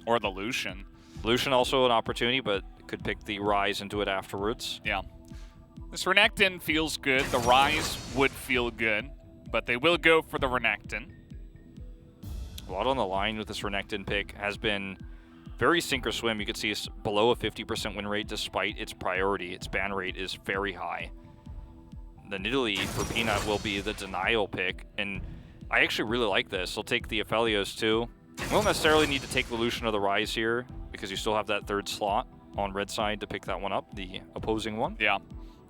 Or the Lucian. Lucian also an opportunity, but could pick the Rise into it afterwards. Yeah. This Renekton feels good. The Rise would feel good, but they will go for the Renekton. A lot on the line with this Renekton pick. Has been very sink or swim. You can see it's below a 50% win rate despite its priority. Its ban rate is very high. The Nidalee for Peanut will be the denial pick, and I actually really like this. I'll take the Aphelios too. You won't necessarily need to take the Lucian or the Rise here because you still have that third slot on red side to pick that one up, the opposing one. Yeah.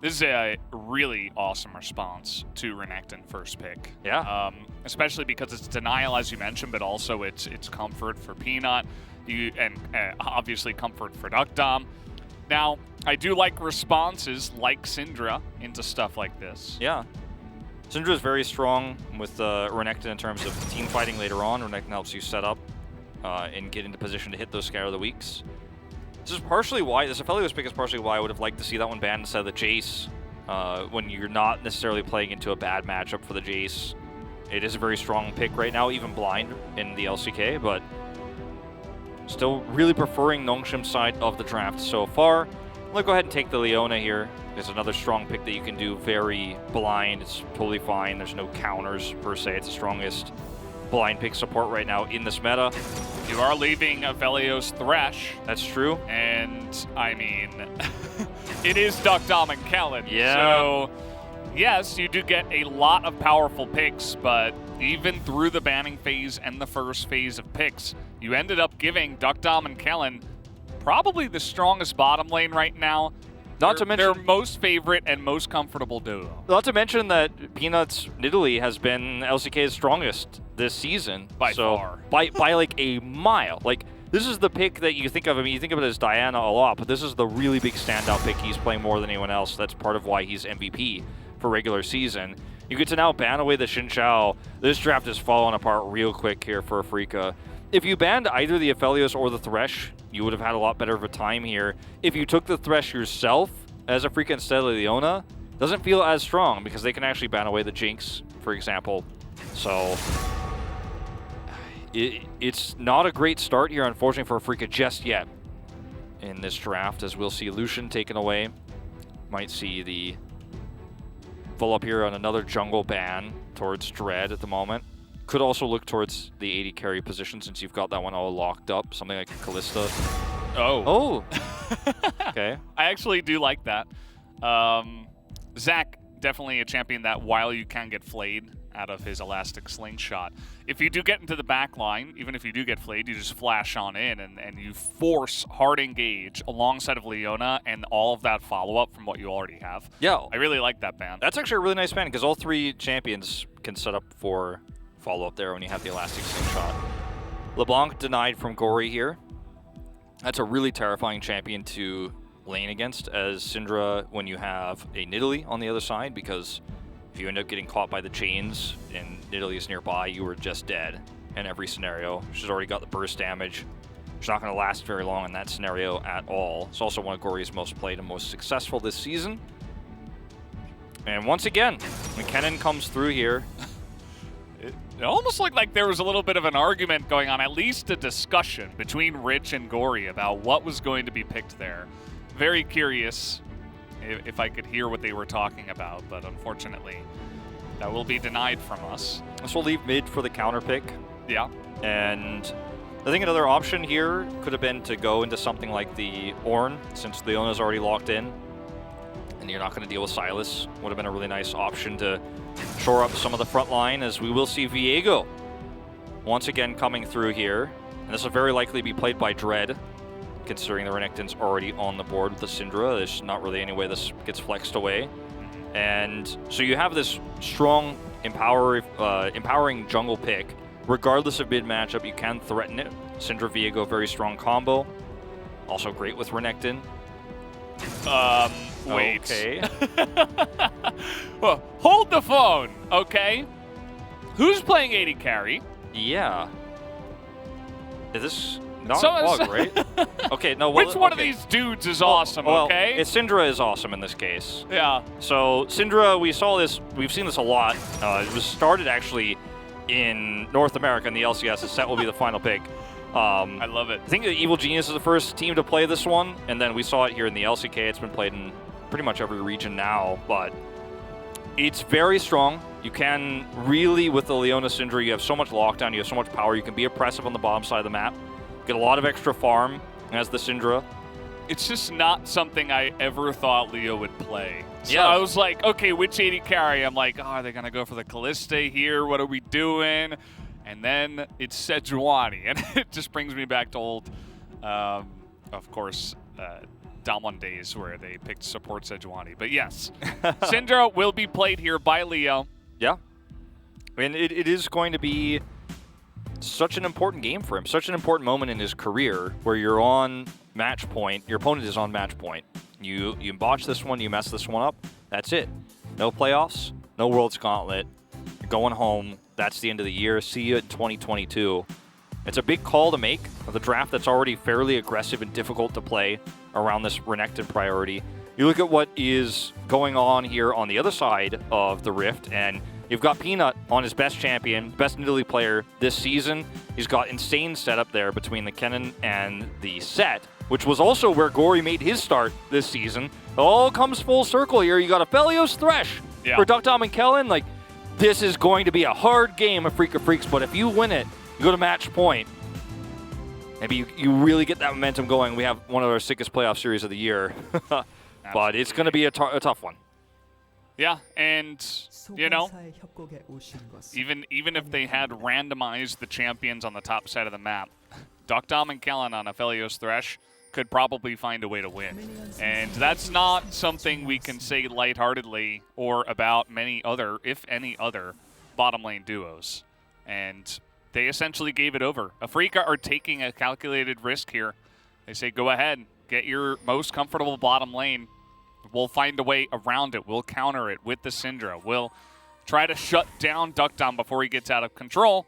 This is a really awesome response to Renekton first pick. Yeah. Especially because it's denial, as you mentioned, but also it's comfort for Peanut, and obviously comfort for Duck Dom. Now, I do like responses like Syndra into stuff like this. Yeah. Syndra is very strong with Renekton in terms of team fighting later on. Renekton helps you set up and get into position to hit those Scatter the Weaks. This is partially why, this Aphelios pick is partially why I would have liked to see that one banned instead of the Jace. When you're not necessarily playing into a bad matchup for the Jace. It is a very strong pick right now, even blind in the LCK, but still really preferring Nongshim's side of the draft so far. I'm going to go ahead and take the Leona here. There's another strong pick that you can do very blind. It's totally fine. There's no counters per se. It's the strongest blind pick support right now in this meta. You are leaving Aphelios Thresh. That's true. And, I mean, it is Duck Dom and Kellen. Yeah. So, yes, you do get a lot of powerful picks, but even through the banning phase and the first phase of picks, you ended up giving Duck Dom and Kellen probably the strongest bottom lane right now. Not to mention their most favorite and most comfortable duo. Not to mention that Peanut's Nidalee has been LCK's strongest this season. By far. By like a mile. Like, this is the pick that you think of. I mean, you think of it as Diana a lot, but this is the really big standout pick. He's playing more than anyone else. That's part of why he's MVP for regular season. You get to now ban away the Xin Zhao. This draft is falling apart real quick here for Afrika. If you banned either the Aphelios or the Thresh, you would have had a lot better of a time here. If you took the Thresh yourself as Afrika instead of Leona, doesn't feel as strong because they can actually ban away the Jinx, for example. So it's not a great start here, unfortunately, for Afrika just yet in this draft, as we'll see Lucian taken away. Might see the full up here on another jungle ban towards Dread at the moment. Could also look towards the AD carry position since you've got that one all locked up. Something like Kalista. Oh. Okay. I actually do like that. Zach, definitely a champion that while you can get flayed out of his elastic slingshot, if you do get into the back line, even if you do get flayed, you just flash on in and you force hard engage alongside of Leona and all of that follow-up from what you already have. Yeah. I really like that ban. That's actually a really nice ban because all three champions can set up for follow-up there when you have the elastic slingshot. LeBlanc denied from Gory here. That's a really terrifying champion to lane against as Syndra when you have a Nidalee on the other side, because if you end up getting caught by the chains and Nidalee is nearby, you are just dead in every scenario. She's already got the burst damage. She's not going to last very long in that scenario at all. It's also one of Gory's most played and most successful this season. And once again, McKinnon comes through here. It almost looked like there was a little bit of an argument going on, at least a discussion between Rich and Gory about what was going to be picked there. Very curious if I could hear what they were talking about, but unfortunately, that will be denied from us. This will leave mid for the counter pick. Yeah. And I think another option here could have been to go into something like the Ornn, since Leona's already locked in, and you're not going to deal with Sylas. Would have been a really nice option to shore up some of the front line, as we will see Viego once again coming through here. And this will very likely be played by Dread, considering the Renekton's already on the board with the Syndra. There's not really any way this gets flexed away. And so you have this strong, empowering jungle pick. Regardless of mid matchup, you can threaten it. Syndra Viego, very strong combo. Also great with Renekton. Wait. Okay. Well, hold the phone, okay? Who's playing AD carry? Yeah. Is this not a bug, right? Okay, no. Well, which one of these dudes is awesome, okay? It's Syndra is awesome in this case. Yeah. So Syndra, we've seen this a lot. It was started actually in North America in the LCS. The set will be the final pick. I love it. I think the Evil Genius is the first team to play this one, and then we saw it here in the LCK. It's been played in pretty much every region now, but it's very strong. You can really, with the Leona Syndra, you have so much lockdown, you have so much power, you can be oppressive on the bottom side of the map, get a lot of extra farm as the Syndra. It's just not something I ever thought Leo would play. So Yeah. I was like, okay, which AD carry? I'm like, oh, are they going to go for the Callista here? What are we doing? And then it's Sejuani, and it just brings me back to old, of course, Round1 days where they picked support Sejuani. But yes, Syndra will be played here by Leo. Yeah. And it is going to be such an important game for him, such an important moment in his career where you're on match point, your opponent is on match point. You botch this one, you mess this one up, that's it. No playoffs, no Worlds Gauntlet, you're going home, that's the end of the year, see you in 2022. It's a big call to make of the draft that's already fairly aggressive and difficult to play around this Renekton priority. You look at what is going on here on the other side of the Rift, and you've got Peanut on his best champion, best Nidalee player this season. He's got insane setup there between the Kennen and the Set, which was also where Gory made his start this season. It all comes full circle here. You got a Felios Thresh for Duckdom and Kellen. Like, this is going to be a hard game of Freak of Freaks, but if you win it, you go to match point. Maybe you really get that momentum going. We have one of our sickest playoff series of the year. But it's going to be a tough one. Yeah, and, you know, even if they had randomized the champions on the top side of the map, Duckdom and Kellen on a Felios Thresh could probably find a way to win. And that's not something we can say lightheartedly or about many other, if any other, bottom lane duos. And they essentially gave it over. Afrika are taking a calculated risk here. They say, go ahead, get your most comfortable bottom lane. We'll find a way around it. We'll counter it with the Syndra. We'll try to shut down Duckdom before he gets out of control.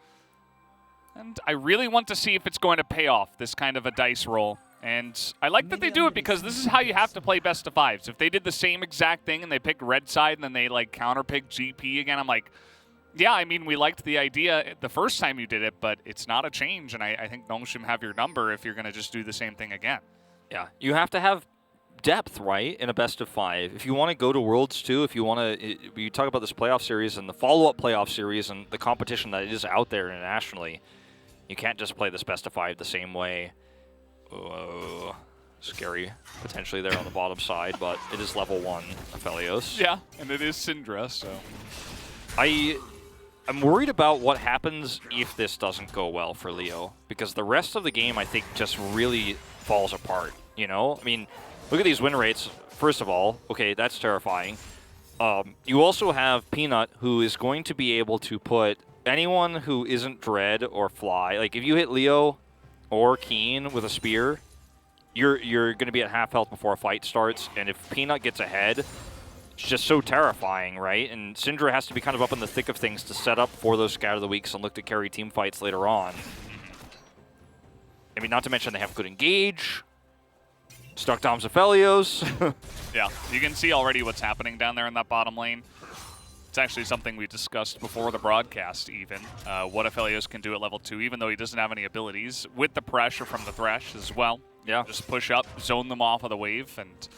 And I really want to see if it's going to pay off, this kind of a dice roll. And I like that they do it because this is how you have to play best of fives. If they did the same exact thing and they picked red side and then they like counter-picked GP again, I'm like, yeah, I mean, we liked the idea the first time you did it, but it's not a change. And I think Nongshim have your number if you're going to just do the same thing again. Yeah, you have to have depth, right, in a best of five. If you want to go to Worlds too, if you want to, you talk about this playoff series and the follow-up playoff series and the competition that is out there internationally, you can't just play this best of five the same way. Oh, scary potentially there on the bottom side, but it is level 1 Aphelios. Yeah, and it is Syndra, so. I'm worried about what happens if this doesn't go well for Leo, because the rest of the game, I think, just really falls apart, you know? I mean, look at these win rates. First of all, okay, that's terrifying. You also have Peanut, who is going to be able to put anyone who isn't Dread or Fly, like if you hit Leo or Keen with a spear, you're going to be at half health before a fight starts, and if Peanut gets ahead, it's just so terrifying, right? And Syndra has to be kind of up in the thick of things to set up for those Scatter the Weeks and look to carry team fights later on. I mean, not to mention they have good engage. Duckdom's Aphelios. Yeah, you can see already what's happening down there in that bottom lane. It's actually something we discussed before the broadcast even, what Aphelios can do at level 2, even though he doesn't have any abilities, with the pressure from the Thresh as well. Yeah. Just push up, zone them off of the wave, and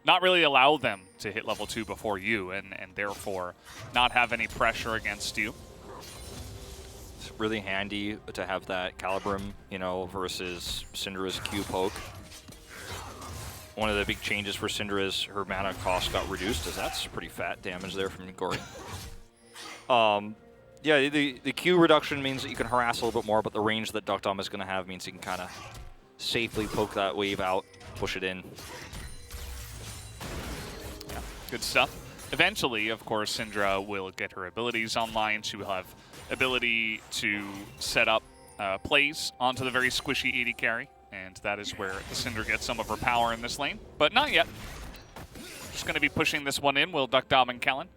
not really allow them to hit level 2 before you, and therefore not have any pressure against you. It's really handy to have that Calibrum, you know, versus Syndra's Q poke. One of the big changes for Syndra is her mana cost got reduced, as that's pretty fat damage there from Gory. Yeah, the Q reduction means that you can harass a little bit more, but the range that Duckdom is going to have means you can kind of safely poke that wave out, push it in. Yeah, good stuff. Eventually, of course, Syndra will get her abilities online. She will have ability to set up plays onto the very squishy AD carry. And that is where the Syndra gets some of her power in this lane. But not yet. Just going to be pushing this one in, will Duckdom and Kellen.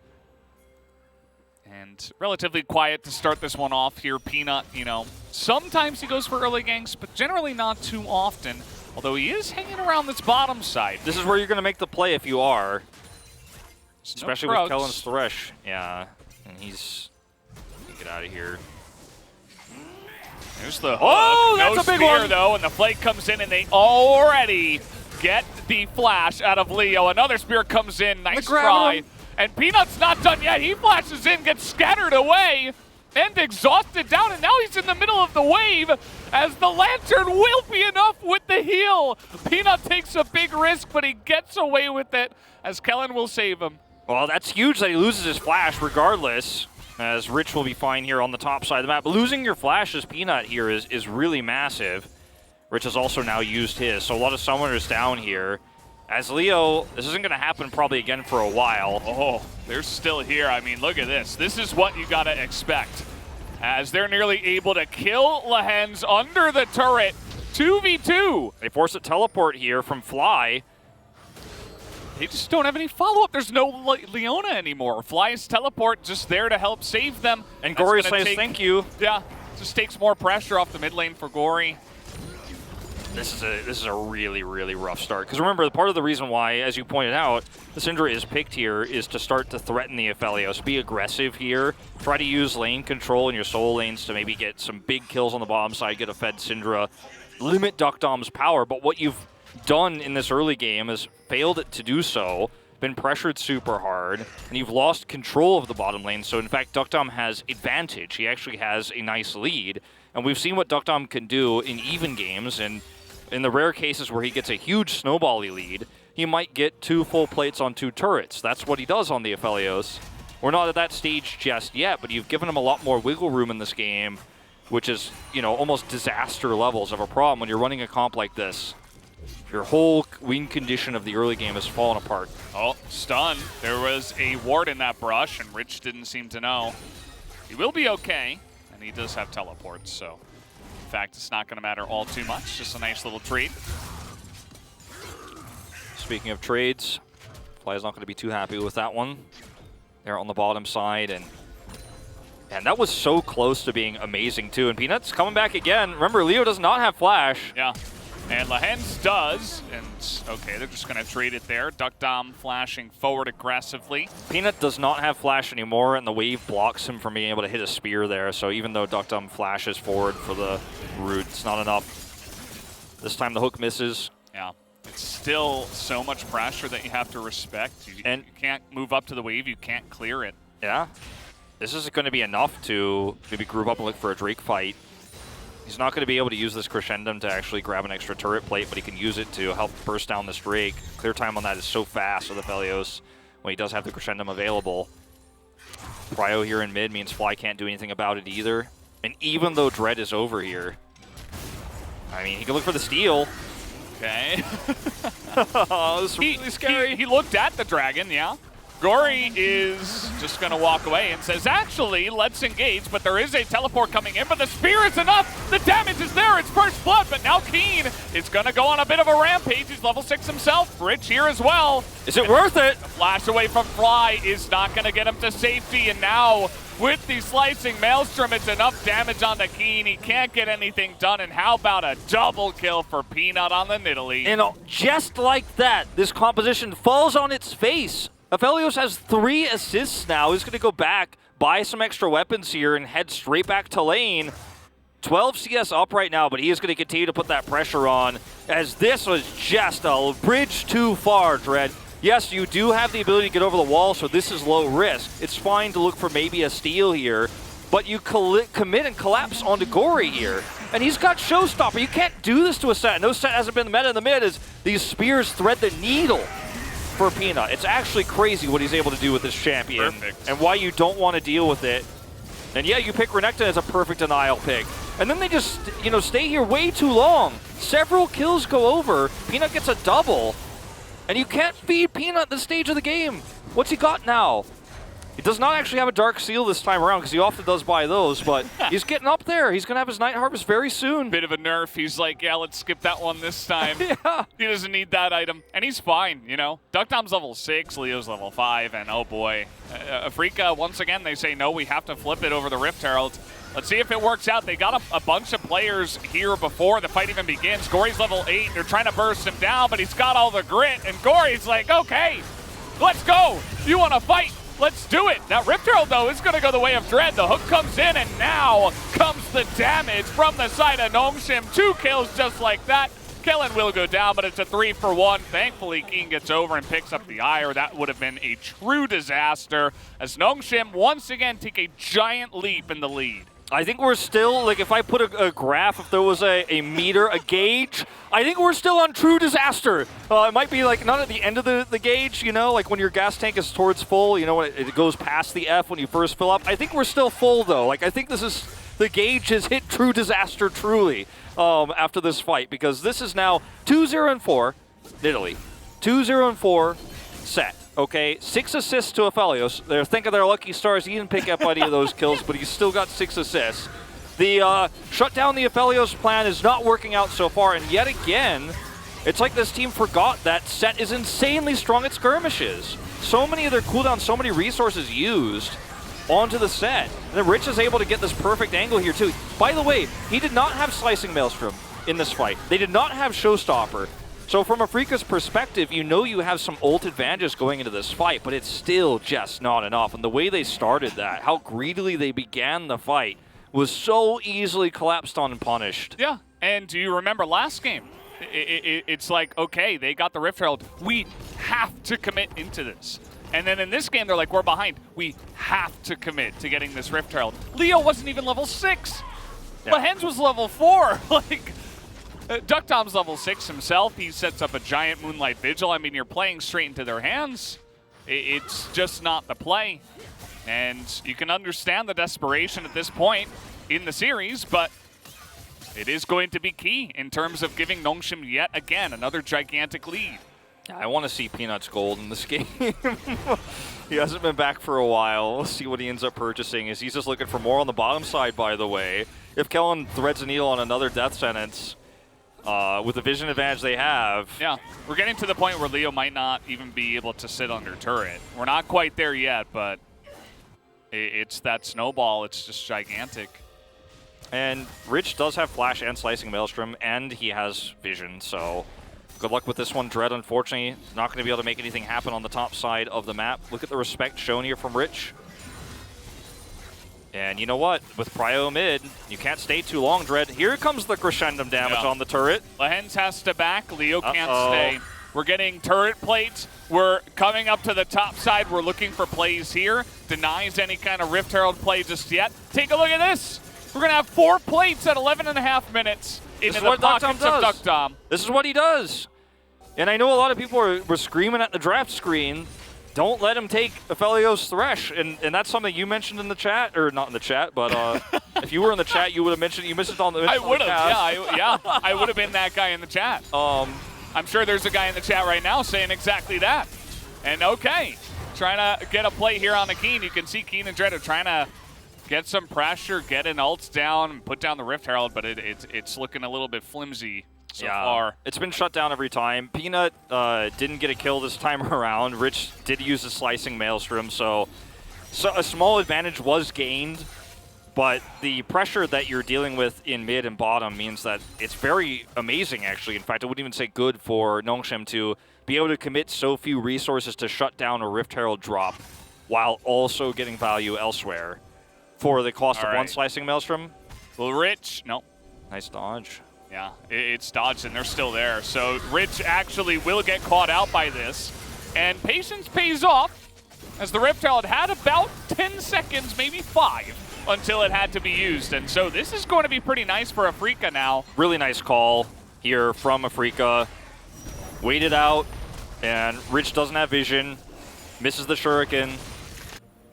And relatively quiet to start this one off here. Peanut, you know, sometimes he goes for early ganks, but generally not too often. Although he is hanging around this bottom side. This is where you're going to make the play if you are. There's especially no with Kellen's Thresh. Yeah, and he's... Get out of here. There's the hook. Oh, no that's a big spear, one. though, and the flake comes in, and they already get the flash out of Leo. Another spear comes in. Nice try. And Peanut's not done yet. He flashes in, gets scattered away, and exhausted down, and now he's in the middle of the wave as the Lantern will be enough with the heal. Peanut takes a big risk, but he gets away with it as Kellen will save him. Well, that's huge that he loses his flash regardless, as Rich will be fine here on the top side of the map. But losing your flash as Peanut here is really massive. Rich has also now used his, so a lot of summoners down here. As Leo, this isn't going to happen probably again for a while. Oh, they're still here. I mean, look at this. This is what you got to expect, as they're nearly able to kill Lehens under the turret. 2v2. They force a teleport here from Fly. They just don't have any follow-up. There's no Leona anymore. Fly's teleport just there to help save them. And Gory says thank you. Yeah, just takes more pressure off the mid lane for Gory. This is a really, really rough start. Because remember, part of the reason why, as you pointed out, the Syndra is picked here is to start to threaten the Aphelios. Be aggressive here. Try to use lane control in your solo lanes to maybe get some big kills on the bottom side, get a fed Syndra, limit Duck Dom's power. But what you've done in this early game is failed to do so, been pressured super hard, and you've lost control of the bottom lane. So in fact, Duck Dom has advantage. He actually has a nice lead. And we've seen what Duck Dom can do in even games, and in the rare cases where he gets a huge snowbally lead, he might get 2 full plates on 2 turrets. That's what he does on the Aphelios. We're not at that stage just yet, but you've given him a lot more wiggle room in this game, which is, you know, almost disaster levels of a problem when you're running a comp like this. Your whole win condition of the early game has fallen apart. Oh, stun. There was a ward in that brush, and Rich didn't seem to know. He will be okay, and he does have teleports, so in fact, it's not going to matter all too much. Just a nice little trade. Speaking of trades, Fly's not going to be too happy with that one. They're on the bottom side, and that was so close to being amazing too. And Peanut's coming back again. Remember, Leo does not have flash. Yeah, and Lehens does, and okay, they're just going to trade it there. Duck Dom flashing forward aggressively. Peanut does not have flash anymore, and the wave blocks him from being able to hit a spear there. So even though Duck Dom flashes forward for the root, it's not enough. This time the hook misses. Yeah, it's still so much pressure that you have to respect. You can't move up to the wave, you can't clear it. Yeah, this is going to be enough to maybe group up and look for a Drake fight. He's not going to be able to use this Crescendum to actually grab an extra turret plate, but he can use it to help burst down this Drake. Clear time on that is so fast with Aphelios when he does have the Crescendum available. Prio here in mid means Fly can't do anything about it either. And even though Dread is over here, I mean, he can look for the steal. Okay. Oh, this is really scary. He looked at the dragon, yeah. Gory is just going to walk away and says, actually, let's engage, but there is a teleport coming in, but the spear is enough. The damage is there. It's first blood, but now Keen is going to go on a bit of a rampage. He's level 6 himself. Rich here as well. Is it worth it? The flash away from Fly is not going to get him to safety, and now with the slicing Maelstrom, it's enough damage on the Keen. He can't get anything done, and how about a double kill for Peanut on the Nidalee? And just like that, this composition falls on its face. Aphelios has 3 assists now. He's going to go back, buy some extra weapons here, and head straight back to lane. 12 CS up right now, but he is going to continue to put that pressure on, as this was just a bridge too far, Dread. Yes, you do have the ability to get over the wall, so this is low risk. It's fine to look for maybe a steal here, but you commit and collapse onto Gory here. And he's got Showstopper. You can't do this to a set. No set hasn't been the meta in the mid, as these spears thread the needle for Peanut. It's actually crazy what he's able to do with this champion. Perfect. And why you don't want to deal with it. And yeah, you pick Renekton as a perfect denial pick. And then they just, you know, stay here way too long. Several kills go over. Peanut gets a double. And you can't feed Peanut this stage of the game. What's he got now? He does not actually have a Dark Seal this time around, because he often does buy those, but he's getting up there. He's going to have his Night Harvest very soon. Bit of a nerf. He's like, yeah, let's skip that one this time. Yeah. He doesn't need that item. And he's fine, you know. Duck Dom's level 6, Leo's level 5, and oh boy. Afrika, once again, they say, no, we have to flip it over the Rift Herald. Let's see if it works out. They got a bunch of players here before the fight even begins. Gory's level 8. They're trying to burst him down, but he's got all the grit. And Gory's like, okay, let's go. You want to fight? Let's do it. Now, Rift Herald, though, is going to go the way of Dread. The hook comes in, and now comes the damage from the side of Nongshim. 2 kills just like that. Kellen will go down, but it's a 3-for-1. Thankfully, Keen gets over and picks up the eye, or that would have been a true disaster, as Nongshim once again take a giant leap in the lead. I think we're still, like, if I put a graph, if there was a meter, a gauge, I think we're still on true disaster. It might be, like, not at the end of the gauge, you know, like when your gas tank is towards full, you know, when it goes past the F when you first fill up. I think we're still full, though. Like, I think this is, the gauge has hit true disaster truly after this fight, because this is now 2-0-4, Italy. 2-0-4 set. Okay, 6 assists to Aphelios. They're thinking they're lucky stars. He didn't pick up any of those kills, but he's still got 6 assists. The shut down the Aphelios plan is not working out so far, and yet again, it's like this team forgot that Set is insanely strong at skirmishes. So many of their cooldowns, so many resources used onto the Set. And then Rich is able to get this perfect angle here too. By the way, he did not have Slicing Maelstrom in this fight. They did not have Showstopper. So from Afrika's perspective, you know you have some ult advantages going into this fight, but it's still just not enough. And the way they started that, how greedily they began the fight, was so easily collapsed on and punished. Yeah, and do you remember last game? It's like, okay, they got the Rift Herald. We have to commit into this. And then in this game, they're like, we're behind. We have to commit to getting this Rift Herald. Leo wasn't even level 6. Yeah. Lahens was level 4. Like... Ducktom's level 6 himself. He sets up a giant Moonlight Vigil. I mean, you're playing straight into their hands. It's just not the play. And you can understand the desperation at this point in the series, but it is going to be key in terms of giving Nongshim yet again another gigantic lead. I want to see Peanuts Gold in this game. He hasn't been back for a while. We'll see what he ends up purchasing. He's just looking for more on the bottom side, by the way. If Kellen threads a needle on another death sentence, with the vision advantage they have. Yeah, we're getting to the point where Leo might not even be able to sit under turret. We're not quite there yet, but it's that snowball. It's just gigantic. And Rich does have Flash and Slicing Maelstrom, and he has vision, so good luck with this one. Dread, unfortunately, not going to be able to make anything happen on the top side of the map. Look at the respect shown here from Rich. And you know what? With Prio mid, you can't stay too long, Dread. Here comes the crescendum damage on the turret. Lahens has to back. Leo can't stay. We're getting turret plates. We're coming up to the top side. We're looking for plays here. Denies any kind of Rift Herald play just yet. Take a look at this. We're going to have 4 plates at 11.5 minutes into the pockets of Ducktom. This is what he does. And I know a lot of people were screaming at the draft screen, don't let him take Aphelios Thresh, and that's something you mentioned in the chat, or not in the chat, but if you were in the chat, you would have mentioned. You missed it on the. I would have, I would have been that guy in the chat. I'm sure there's a guy in the chat right now saying exactly that. And okay, trying to get a play here on the Keen. You can see Keen and Dread are trying to get some pressure, get an ult down, and put down the Rift Herald, but it's looking a little bit flimsy. So far. It's been shut down every time. Peanut didn't get a kill this time around. Rich did use the Slicing Maelstrom, so a small advantage was gained, but the pressure that you're dealing with in mid and bottom means that it's very amazing, actually. In fact, I wouldn't even say good for Nongshim to be able to commit so few resources to shut down a Rift Herald drop while also getting value elsewhere for the cost of one Slicing Maelstrom. Well, Rich, no. Nice dodge. Yeah, it's dodged and they're still there. So Rich actually will get caught out by this. And patience pays off, as the Rift Herald had about 10 seconds, maybe 5, until it had to be used. And so this is going to be pretty nice for Afrika now. Really nice call here from Afrika. Waited out, and Rich doesn't have vision. Misses the Shuriken.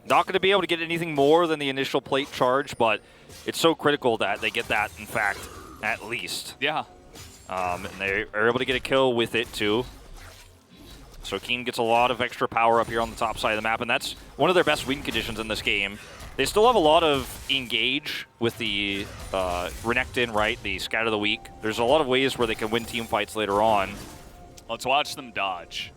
Not going to be able to get anything more than the initial plate charge, but it's so critical that they get that, in fact, at least. Yeah. And they are able to get a kill with it, too. So Keen gets a lot of extra power up here on the top side of the map, and that's one of their best win conditions in this game. They still have a lot of engage with the Renekton, right, the Scout of the Week. There's a lot of ways where they can win team fights later on. Let's watch them dodge.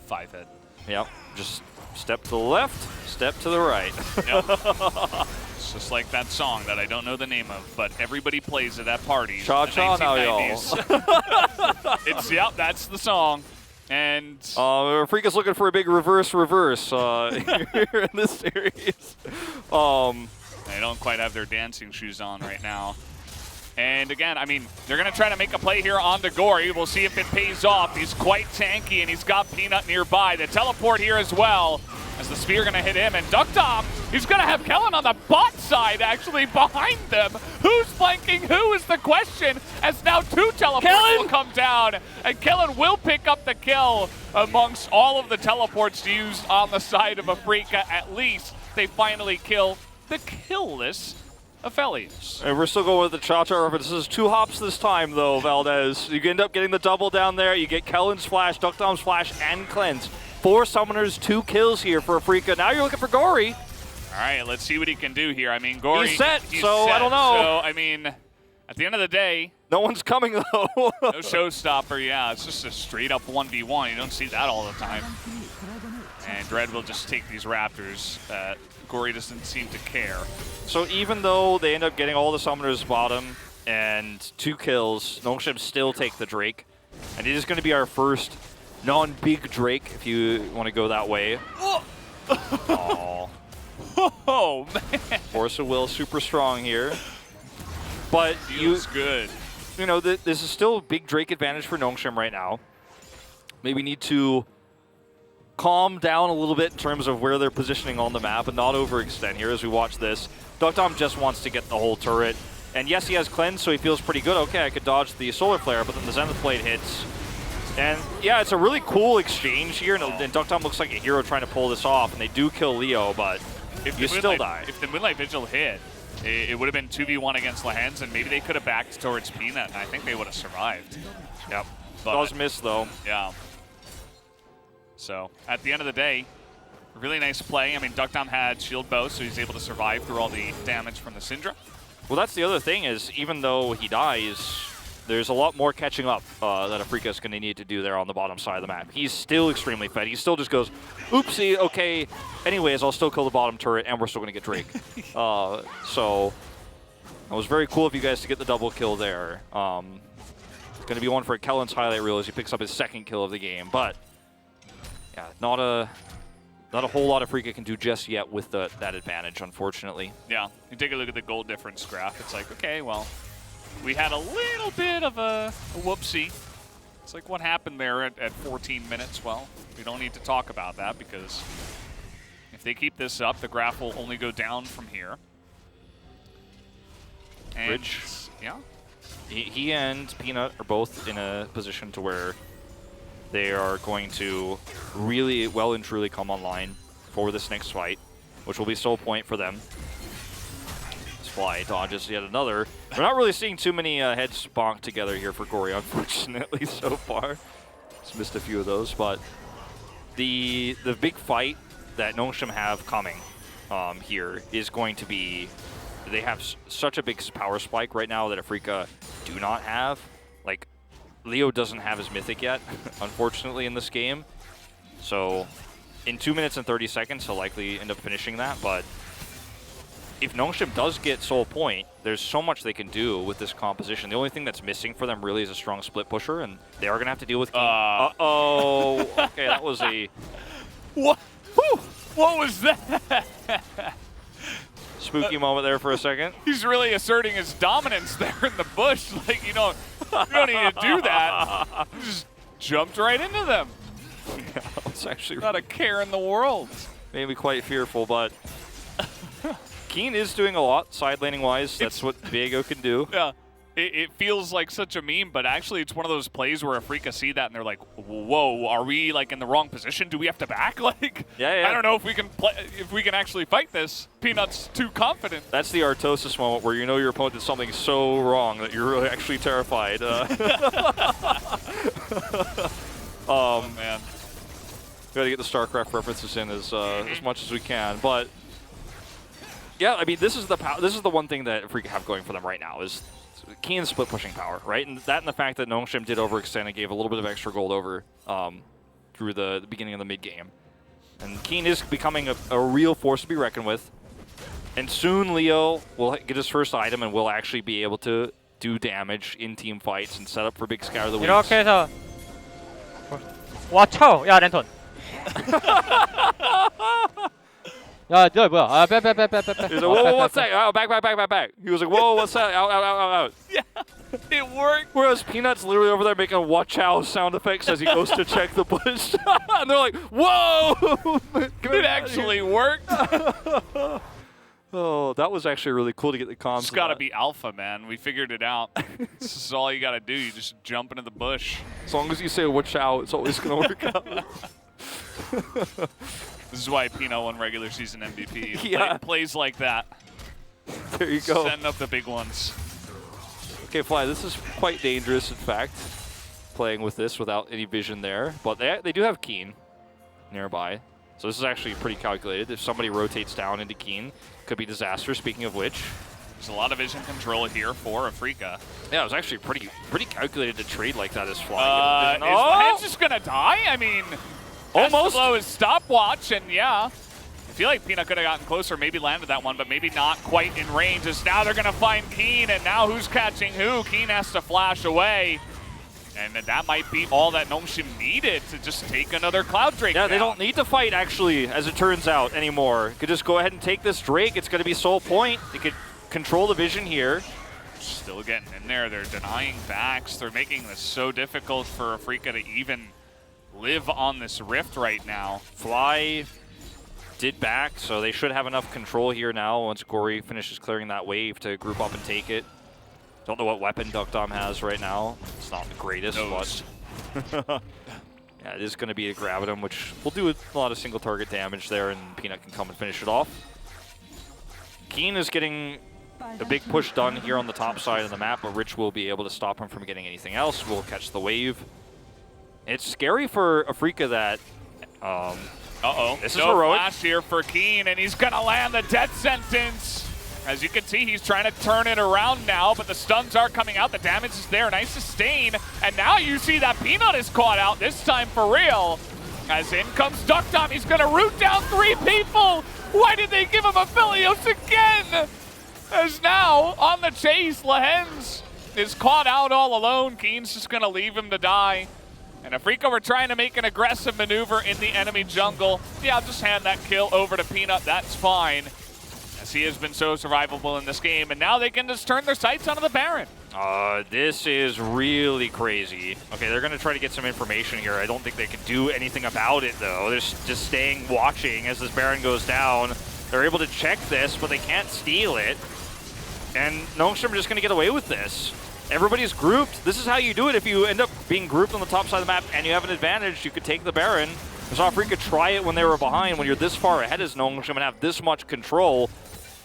5-head. Yep, just step to the left, step to the right. Yep. It's just like that song that I don't know the name of, but everybody plays it at parties. Cha-cha now, y'all. Yep, that's the song. And Afrika's looking for a big reverse here in this series. They don't quite have their dancing shoes on right now. And again, I mean, they're going to try to make a play here on to Gory. We'll see if it pays off. He's quite tanky, and he's got Peanut nearby. The teleport here as well, as the spear going to hit him. And Ducktom, he's going to have Kellen on the bot side, actually, behind them. Who's flanking who is the question, as now 2 teleports will come down. And Kellen will pick up the kill amongst all of the teleports used on the side of Afrika. At least they finally kill the killless Aphelios. And we're still going with the Cha-Cha reference. This is 2 hops this time, though, Valdez. You end up getting the double down there. You get Kellen's flash, Duckdom's flash, and Cleanse. 4 summoners, 2 kills here for Afrika. Now you're looking for Gory. All right, let's see what he can do here. I mean, Gory... He's set, I don't know. So, I mean, at the end of the day... No one's coming, though. No showstopper, yeah. It's just a straight-up 1v1. You don't see that all the time. And Dread will just take these Raptors. Gory doesn't seem to care. So even though they end up getting all the summoners bottom and 2 kills, Nongshim still take the Drake. And it is going to be our first non-big Drake, if you want to go that way. Oh, oh man. Force of Will super strong here. But Feels good. You know, this is still a big Drake advantage for Nongshim right now. Maybe need to calm down a little bit in terms of where they're positioning on the map and not overextend here as we watch this. Ducktom just wants to get the whole turret. And yes, he has Cleanse, so he feels pretty good. Okay, I could dodge the Solar Flare, but then the Zenith Blade hits. And yeah, it's a really cool exchange here, and Ducktom looks like a hero trying to pull this off, and they do kill Leo, but you still die. If the Moonlight Vigil hit, it would have been 2v1 against Lehens, and maybe they could have backed towards Peanut, and I think they would have survived. Yep. Does miss, though. Yeah. So, at the end of the day, really nice play. I mean, Ducktom had Shield Bow, so he's able to survive through all the damage from the Syndra. Well, that's the other thing is, even though he dies, there's a lot more catching up that Afrika is going to need to do there on the bottom side of the map. He's still extremely fed. He still just goes, oopsie, okay, anyways, I'll still kill the bottom turret, and we're still going to get Drake. So, it was very cool of you guys to get the double kill there. It's going to be one for Kellen's highlight reel as he picks up his 2nd kill of the game, but yeah, not a whole lot Afrika can do just yet with that advantage, unfortunately. Yeah, you take a look at the gold difference graph. It's like, okay, well, we had a little bit of a whoopsie. It's like, what happened there at 14 minutes? Well, we don't need to talk about that because if they keep this up, the graph will only go down from here. And, Rich, yeah. He and Peanut are both in a position to where they are going to really well and truly come online for this next fight, which will be soul point for them. Fly dodges yet another. We're not really seeing too many heads bonk together here for Gory, unfortunately, so far. Just missed a few of those, but the big fight that Nongshim have coming here is going to be, they have such a big power spike right now that Afrika do not have. Like, Leo doesn't have his Mythic yet, unfortunately, in this game. So, in 2 minutes and 30 seconds, he'll likely end up finishing that, but if Nongshim does get Soul Point, there's so much they can do with this composition. The only thing that's missing for them really is a strong split pusher, and they are going to have to deal with King. Uh-oh. Okay, that was a... What? Whew. What was that? Spooky moment there for a second. He's really asserting his dominance there in the bush. Like, you don't need to do that. You just jumped right into them. Yeah, it's actually not a care in the world. Made me quite fearful, but Keen is doing a lot side laning wise. That's what Viego can do. Yeah. It feels like such a meme, but actually it's one of those plays where Afrika see that and they're like, "Whoa, are we like in the wrong position? Do we have to back?" Like, yeah. I don't know if we can play, if we can actually fight this. Peanut's too confident. That's the Artosis moment where you know your opponent did something so wrong that you're really actually terrified. Oh man, we gotta get the StarCraft references in as much as we can, but yeah, I mean this is the one thing that Afrika have going for them right now is Keen's split pushing power, right? And that and the fact that Nongshim did overextend and gave a little bit of extra gold over through the beginning of the mid game. And Keen is becoming a real force to be reckoned with. And soon Leo will get his first item and will actually be able to do damage in team fights and set up for big scatter of the weeks. 와차오! 야 랜턴. 야, 너 뭐야? 아, 빼. He was like, whoa, what's that? Oh, back. He was like, whoa, what's that? Out. Yeah, it worked. Whereas Peanut's literally over there making watch out sound effects as he goes to check the bush. And they're like, whoa! It actually worked. Oh, that was actually really cool to get the comms. It's got to be alpha, man. We figured it out. This is all you got to do. You just jump into the bush. As long as you say watch out, it's always going to work out. This is why Peanut won regular season MVP. Yeah. Plays like that. There you go. Setting up the big ones. Okay, Fly, this is quite dangerous, in fact, playing with this without any vision there. But they do have Keen nearby. So this is actually pretty calculated. If somebody rotates down into Keen, could be disaster, speaking of which. There's a lot of vision control here for Afrika. Yeah, it was actually pretty calculated to trade like that as Fly. Is Lahen's just going to die? I mean, almost. Blow his stopwatch, and yeah. I feel like Peanut could have gotten closer, maybe landed that one, but maybe not quite in range, as now they're going to find Keen, and now who's catching who? Keen has to flash away. And that might be all that Nongshim needed to just take another Cloud Drake Yeah, down. they don't need to fight, actually, as it turns out, anymore. Could just go ahead and take this Drake. It's going to be sole point. They could control the vision here. Still getting in there. They're denying backs. They're making this so difficult for Afrika to even live on this rift right now. Fly did back, so they should have enough control here now once Gory finishes clearing that wave to group up and take it. Don't know what weapon Duckdom has right now. It's not the greatest, but yeah, it is going to be a Gravitum, which will do a lot of single target damage there, and Peanut can come and finish it off. Keen is getting a big push done here on the top side of the map, but Rich will be able to stop him from getting anything else. We'll catch the wave. It's scary for Afrika that this is heroic. Flash here for Keen, and he's going to land the death sentence. As you can see, he's trying to turn it around now, but the stuns are coming out. The damage is there. Nice sustain. And now you see that Peanut is caught out, this time for real. As in comes Duckdom. He's going to root down 3 people. Why did they give him a Philios again? As now, on the chase, Lahen's is caught out all alone. Keen's just going to leave him to die. And Afrika were trying to make an aggressive maneuver in the enemy jungle. Yeah, I'll just hand that kill over to Peanut. That's fine. As he has been so survivable in this game, and now they can just turn their sights onto the Baron. This is really crazy. Okay, they're going to try to get some information here. I don't think they can do anything about it, though. They're just staying watching as this Baron goes down. They're able to check this, but they can't steal it. And Nongshim are just going to get away with this. Everybody's grouped. This is how you do it. If you end up being grouped on the top side of the map and you have an advantage, you could take the Baron. I saw Afrika try it when they were behind. When you're this far ahead as Nongshim and have this much control,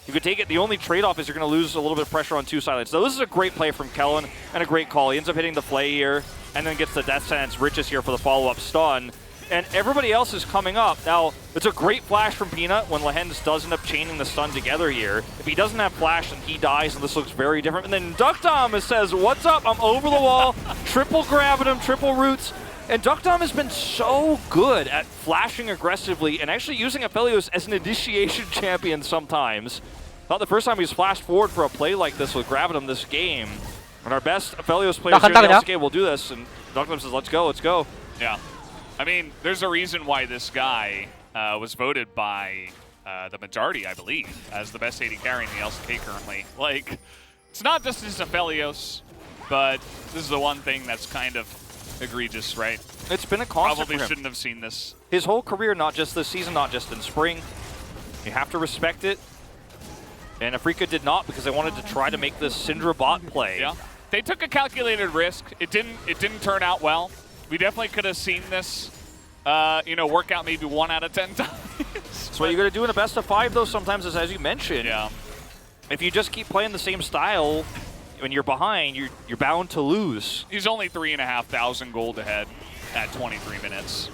you could take it. The only trade-off is you're going to lose a little bit of pressure on 2 sides. So this is a great play from Kellen and a great call. He ends up hitting the flay here and then gets the death sentence. Rich is here for the follow-up stun. And everybody else is coming up. Now, it's a great flash from Peanut when Lahen's does end up chaining the stun together here. If he doesn't have flash, then he dies, and this looks very different. And then Duckdom says, what's up? I'm over the wall. Triple Gravitum, triple roots. And Duckdom has been so good at flashing aggressively and actually using Aphelios as an initiation champion sometimes. Not the first time he's flashed forward for a play like this with Gravitum this game. And our best Aphelios players here in the LCK will do this. And Duckdom says, let's go, let's go. Yeah. I mean, there's a reason why this guy was voted by the majority, I believe, as the best AD carry in the LCK currently. Like, it's not just his Aphelios, but this is the one thing that's kind of egregious, right? It's been a constant Probably for him. shouldn't have seen this. His whole career, not just this season, not just in spring. You have to respect it. And Afrika did not because they wanted to try to make this Syndra bot play. Yeah, they took a calculated risk. It didn't turn out well. We definitely could have seen this, work out maybe 1 out of 10 times. That's what you got to do in a best of 5, though. Sometimes, as you mentioned, if you just keep playing the same style, when you're behind, you're bound to lose. He's only 3,500 gold ahead at 23 minutes.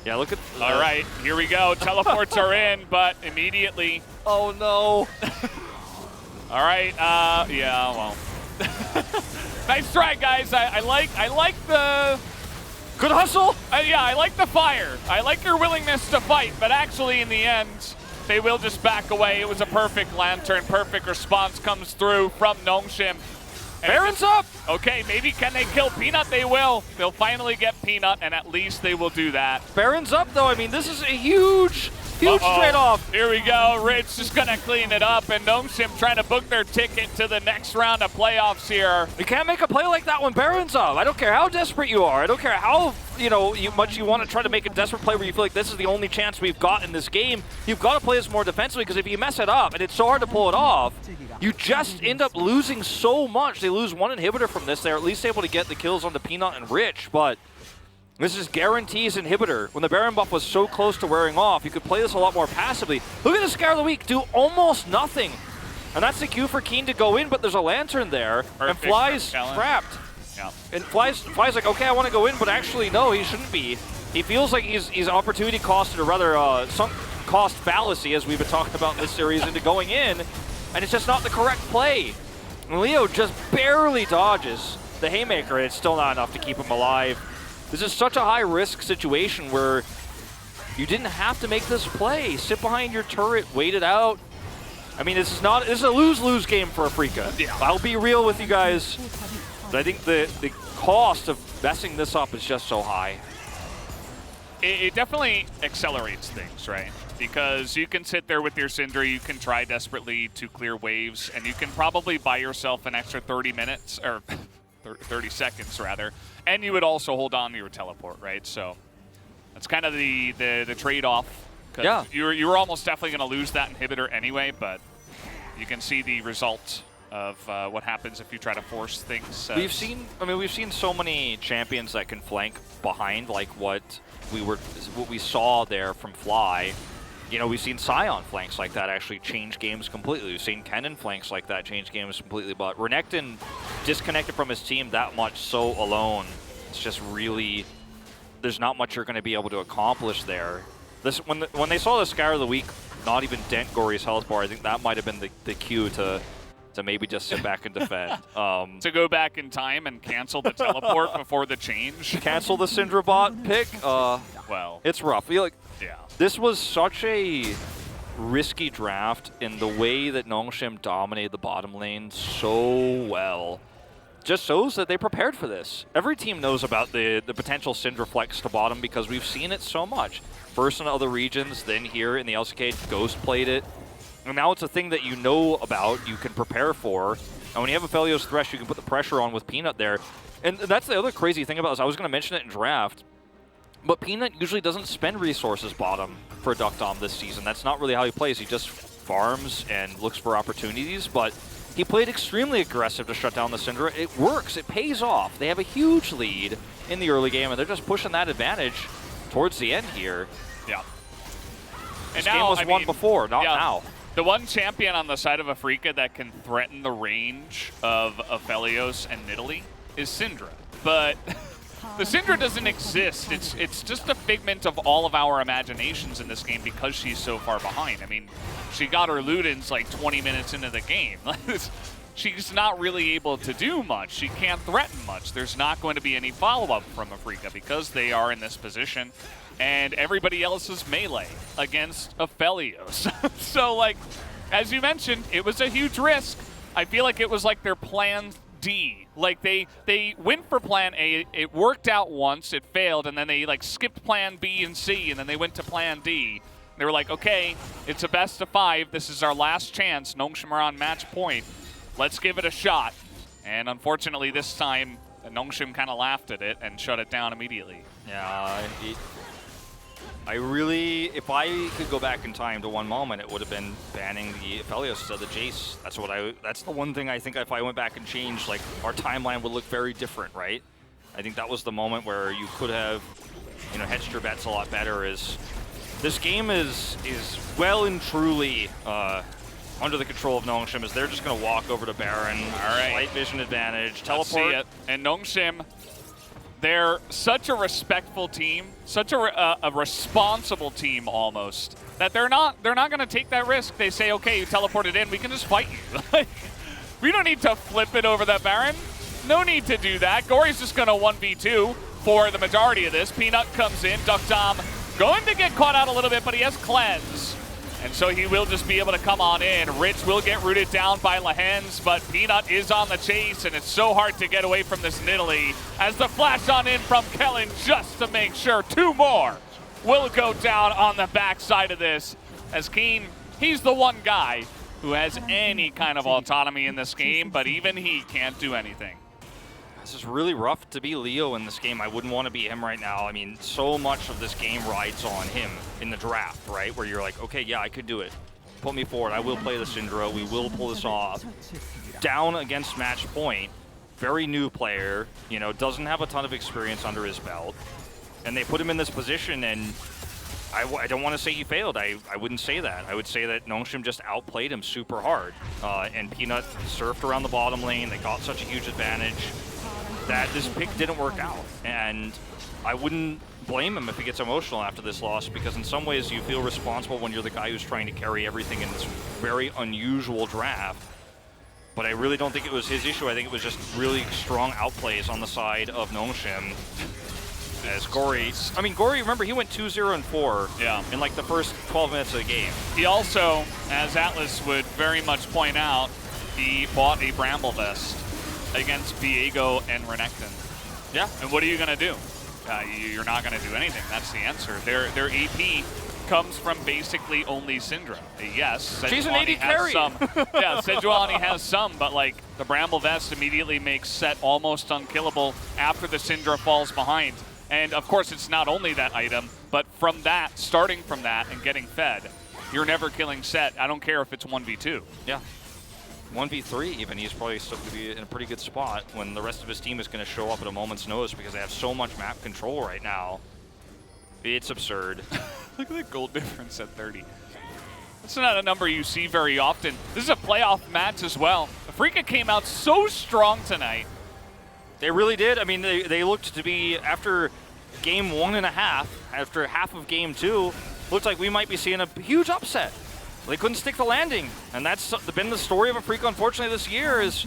Yeah, look at. All right, here we go. Teleports are in, but immediately. Oh no! All right. Yeah. Well. Nice try, guys. I like the. Good hustle. Yeah, I like the fire. I like your willingness to fight, but actually, in the end, they will just back away. It was a perfect lantern. Perfect response comes through from Nongshim. Baron's up! Okay, maybe can they kill Peanut? They will. They'll finally get Peanut, and at least they will do that. Baron's up, though. I mean, this is a huge trade-off. Here we go. Rich just going to clean it up, and Gnome trying to book their ticket to the next round of playoffs here. You can't make a play like that when Baron's up. I don't care how desperate you are. I don't care how much you want to try to make a desperate play where you feel like this is the only chance we've got in this game. You've got to play this more defensively, because if you mess it up, and it's so hard to pull it off, you just end up losing so much. They lose one inhibitor from this. They're at least able to get the kills onto Peanut and Rich, but this is guarantees inhibitor. When the Baron buff was so close to wearing off, you could play this a lot more passively. Look at the Scare of the Week, do almost nothing. And that's the cue for Keen to go in, but there's a Lantern there, and Fly's trapped. Yeah. And Fly's like, okay, I want to go in, but actually, no, he shouldn't be. He feels like he's opportunity costed, or rather, sunk cost fallacy, as we've been talking about in this series, into going in, and it's just not the correct play. And Leo just barely dodges the Haymaker, and it's still not enough to keep him alive. This is such a high-risk situation where you didn't have to make this play. Sit behind your turret, wait it out. I mean, this is a lose-lose game for Afrika. Yeah. I'll be real with you guys. But I think the cost of messing this up is just so high. It definitely accelerates things, right? Because you can sit there with your Syndra, you can try desperately to clear waves, and you can probably buy yourself an extra 30 minutes, or 30 seconds rather, and you would also hold on to your teleport, right? So that's kind of the trade-off. Yeah. You were almost definitely going to lose that inhibitor anyway, but you can see the result of what happens if you try to force things. We've seen so many champions that can flank behind, like what we saw there from Fly. You know, we've seen Sion flanks like that actually change games completely. We've seen Kennen flanks like that change games completely. But Renekton disconnected from his team that much so alone. It's just really, there's not much you're going to be able to accomplish there. When they saw the Scare of the Week not even dent Gory's health bar, I think that might have been the cue to maybe just sit back and defend. To go back in time and cancel the teleport before the change. Cancel the Syndra bot pick. Well, it's rough. Yeah. This was such a risky draft in the way that Nongshim dominated the bottom lane so well. Just shows that they prepared for this. Every team knows about the potential Syndra flex to bottom because we've seen it so much. First in other regions, then here in the LCK, Ghost played it. And now it's a thing that you know about, you can prepare for. And when you have a Aphelios Thresh, you can put the pressure on with Peanut there. And that's the other crazy thing about this. I was going to mention it in draft, but Peanut usually doesn't spend resources bottom for Duck Dom this season. That's not really how he plays. He just farms and looks for opportunities, but he played extremely aggressive to shut down the Syndra. It works. It pays off. They have a huge lead in the early game, and they're just pushing that advantage towards the end here. Yeah. This game was won before, not now. The one champion on the side of Afrika that can threaten the range of Aphelios and Nidalee is Syndra. But the Syndra doesn't exist. It's just a figment of all of our imaginations in this game because she's so far behind. I mean, she got her Ludens like 20 minutes into the game. She's not really able to do much. She can't threaten much. There's not going to be any follow-up from Afrika because they are in this position. And everybody else is melee against Aphelios. So, like, as you mentioned, it was a huge risk. I feel like it was like their plan D. Like, they went for plan A, it worked out once, it failed, and then they, like, skipped plan B and C, and then they went to plan D. They were like, okay, it's a best of 5. This is our last chance. Nongshim are on match point. Let's give it a shot. And unfortunately, this time, Nongshim kind of laughed at it and shut it down immediately. Yeah, if I could go back in time to one moment, it would have been banning the Aphelios instead of the Jace. That's the one thing I think if I went back and changed, like, our timeline would look very different, right? I think that was the moment where you could have, hedged your bets a lot better. This game is well and truly under the control of Nongshim, as they're just going to walk over to Baron. All right. Slight vision advantage, teleport. teleport. See it. And Nongshim, they're such a respectful team, such a responsible team almost, that they're not going to take that risk. They say, okay, you teleported in, we can just fight you. We don't need to flip it over that Baron. No need to do that. Gory's just going to 1v2 for the majority of this. Peanut comes in. Duck Dom going to get caught out a little bit, but he has Cleanse. And so he will just be able to come on in. Rich will get rooted down by Lehens, but Peanut is on the chase, and it's so hard to get away from this Nidalee. As the flash on in from Kellen just to make sure 2 more will go down on the backside of this. As Keen, he's the one guy who has any kind of autonomy in this game, but even he can't do anything. This is really rough to be Leo in this game. I wouldn't want to be him right now. I mean, so much of this game rides on him in the draft, right? Where you're like, okay, yeah, I could do it. Put me forward. I will play the Syndra. We will pull this off. Down against match point. Very new player, you know, doesn't have a ton of experience under his belt. And they put him in this position, and I don't want to say he failed. I wouldn't say that. I would say that Nongshim just outplayed him super hard. And Peanut surfed around the bottom lane. They got such a huge advantage that this pick didn't work out. And I wouldn't blame him if he gets emotional after this loss, because in some ways you feel responsible when you're the guy who's trying to carry everything in this very unusual draft. But I really don't think it was his issue. I think it was just really strong outplays on the side of Nongshim. As Gory, I mean, Gory, remember, he went 2-0-4 in like the first 12 minutes of the game. He also, as Atlas would very much point out, he bought a Bramble Vest against Viego and Renekton. Yeah. And what are you going to do? You're not going to do anything. That's the answer. Their AP comes from basically only Syndra. Yes, she's an AD has carry. Some. Yeah, Sejuani has some, but like the Bramble Vest immediately makes Set almost unkillable after the Syndra falls behind. And of course, it's not only that item, but from that, starting from that and getting fed, you're never killing Set. I don't care if it's 1v2. Yeah. 1v3 even, he's probably still going to be in a pretty good spot when the rest of his team is going to show up at a moment's notice because they have so much map control right now. It's absurd. Look at the gold difference at 30. That's not a number you see very often. This is a playoff match as well. Afrika came out so strong tonight. They really did. I mean, they looked to be, after game 1.5, after half of game 2, looked like we might be seeing a huge upset. They couldn't stick the landing, and that's been the story of Afrika, unfortunately, this year. Is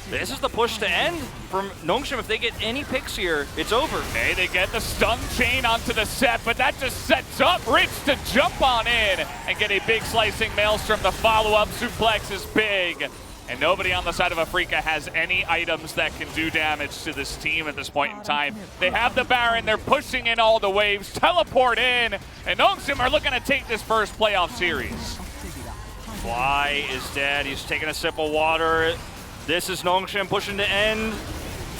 this is the push to end from Nongshim. If they get any picks here, it's over. Hey, they get the stun chain onto the Set, but that just sets up Rich to jump on in and get a big slicing Maelstrom. The follow-up suplex is big, and nobody on the side of Afrika has any items that can do damage to this team at this point in time. They have the Baron, they're pushing in all the waves, teleport in, and Nongshim are looking to take this first playoff series. Fly is dead. He's taking a sip of water. This is Nongshim pushing to end.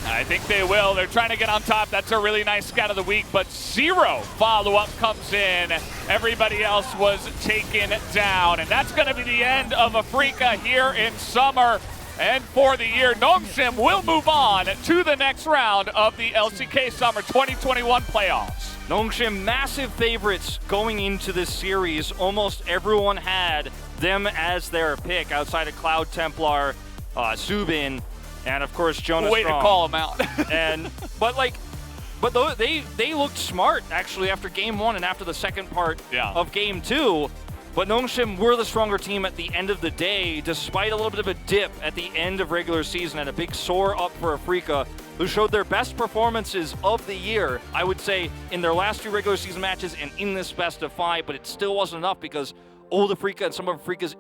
I think they will. They're trying to get on top. That's a really nice scout of the week, but 0 follow-up comes in. Everybody else was taken down, and that's going to be the end of Afrika here in summer. And for the year, Nongshim will move on to the next round of the LCK Summer 2021 playoffs. Nongshim, massive favorites going into this series. Almost everyone had them as their pick outside of Cloud Templar, Zubin, and of course Jonas Way Strong. to call them out. But they looked smart actually after game 1 and after the second part of game 2. But Nongshim were the stronger team at the end of the day, despite a little bit of a dip at the end of regular season and a big soar up for Afrika, who showed their best performances of the year, I would say, in their last 2 regular season matches and in this best of 5, but it still wasn't enough because old Afrika and some of Afrika's